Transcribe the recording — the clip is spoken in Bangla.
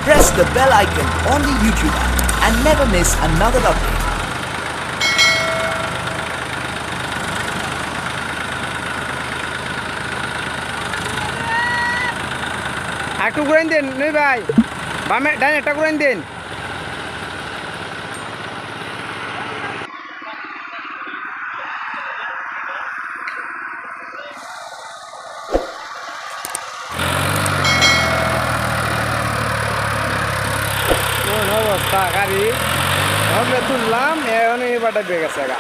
Press the bell icon on the YouTube app and never miss another update. একটু ঘুরেন দিন নই ভাই, বামে ডাইনে একটা ঘুরেন দিন। কোন অবস্থা গাড়ি, আমরা তুললাম এখন এই বাটা বেগে গেছে গা।